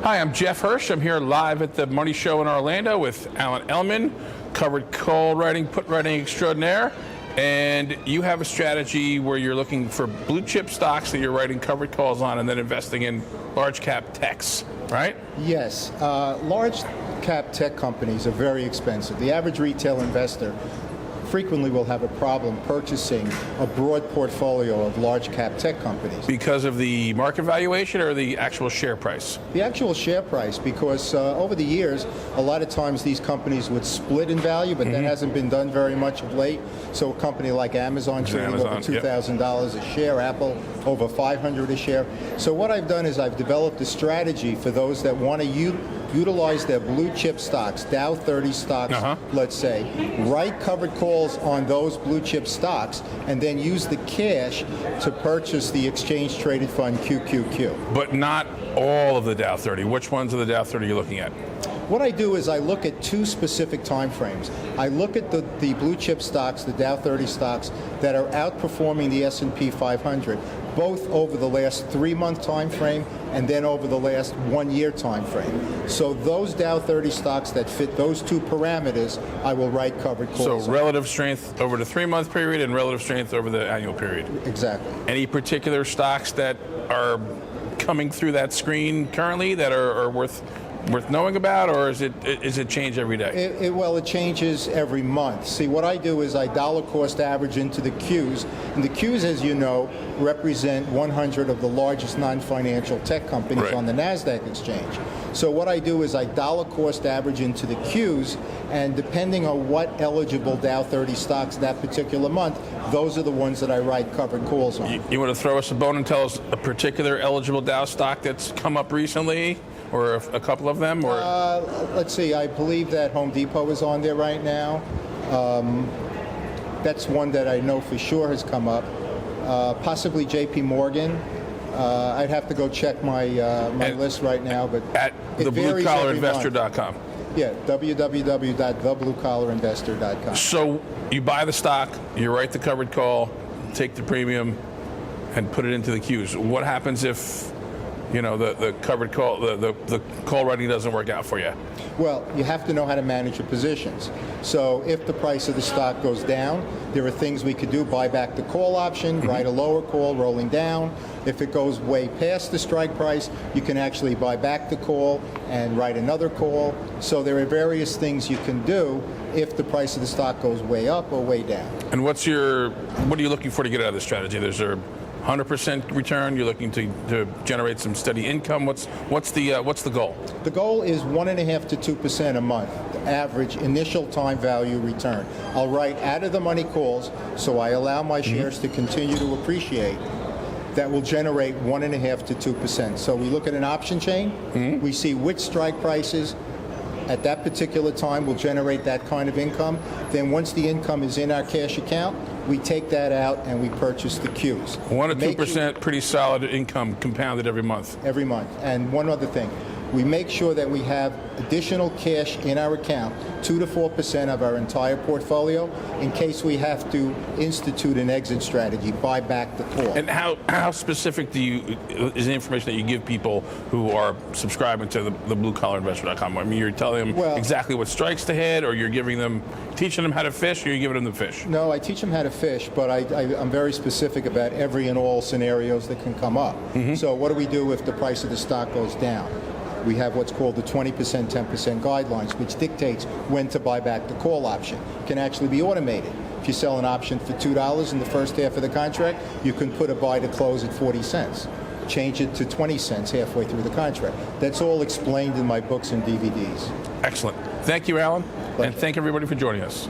Hi, I'm Jeff Hirsch. I'm here live at the Money Show in Orlando with Ellman, covered call writing, put writing extraordinaire. And you have a strategy where you're looking for blue chip stocks that you're writing covered calls on and then investing in large cap techs, right? Yes. Large cap tech companies are very expensive. The average retail investor frequently will have a problem purchasing a broad portfolio of large cap tech companies. Because of the market valuation or the actual share price? The actual share price, because over the years, a lot of times these companies would split in value, but that hasn't been done very much of late. So a company like Amazon trading over $2,000 a share, Apple over $500 a share. So what I've done is I've developed a strategy for those that want to utilize their blue chip stocks, Dow 30 stocks, let's say, write covered calls on those blue chip stocks, and then use the cash to purchase the exchange traded fund QQQ. But not all of the Dow 30. Which ones of the Dow 30 are you looking at? What I do is I look at two specific time frames. I look at the blue chip stocks, the Dow 30 stocks, that are outperforming the S&P 500, both over the last 3-month time frame and then over the last 1-year time frame. So those Dow 30 stocks that fit those two parameters, I will write covered calls. So relative strength over the 3-month period and relative strength over the annual period. Exactly. Any particular stocks that are coming through that screen currently that are worth knowing about, or is it change every day? Well, it changes every month. See, what I do is I dollar cost average into the Qs, and the Qs, as you know, represent 100 of the largest non-financial tech companies on the NASDAQ exchange. So what I do is I dollar cost average into the Qs, and depending on what eligible Dow 30 stocks that particular month, those are the ones that I write covered calls on. You want to throw us a bone and tell us a particular eligible Dow stock that's come up recently? Or a couple of them? Or let's see, I believe that Home Depot is on there right now. That's one that I know for sure has come up. Possibly JP Morgan. I'd have to go check my list right now. But at thebluecollarinvestor.com. Yeah, www.thebluecollarinvestor.com. So you buy the stock, you write the covered call, take the premium, and put it into the Qs. What happens if the covered call, the call writing doesn't work out for you? Well, you have to know how to manage your positions. So if the price of the stock goes down, there are things we could do. Buy back the call option, write a lower call rolling down. If it goes way past the strike price, you can actually buy back the call and write another call. So there are various things you can do if the price of the stock goes way up or way down. And what are you looking for to get out of the strategy? There's a 100% return. You're looking to generate some steady income. What's the goal? The goal is 1.5% to 2% a month, the average initial time value return. I'll write out of the money calls, so I allow my shares to continue to appreciate. That will generate 1.5% to 2%. So we look at an option chain. We see which strike prices at that particular time will generate that kind of income. Then once the income is in our cash account, we take that out and we purchase the Qs. 1 to 2%, pretty solid income compounded every month. Every month. And one other thing, we make sure that we have additional cash in our account, 2 to 4% of our entire portfolio, in case we have to institute an exit strategy, buy back the call. And how specific is the information that you give people who are subscribing to the bluecollarinvestor.com? I mean, you're telling them exactly what strikes to hit, or you're teaching them how to fish, or you're giving them the fish? No, I teach them how to fish, but I'm very specific about every and all scenarios that can come up. So what do we do if the price of the stock goes down? We have what's called the 20%, 10% guidelines, which dictates when to buy back the call option. It can actually be automated. If you sell an option for $2 in the first half of the contract, you can put a buy to close at 40 cents. Change it to 20 cents halfway through the contract. That's all explained in my books and DVDs. Excellent. Thank you, Alan. Pleasure. And thank everybody for joining us.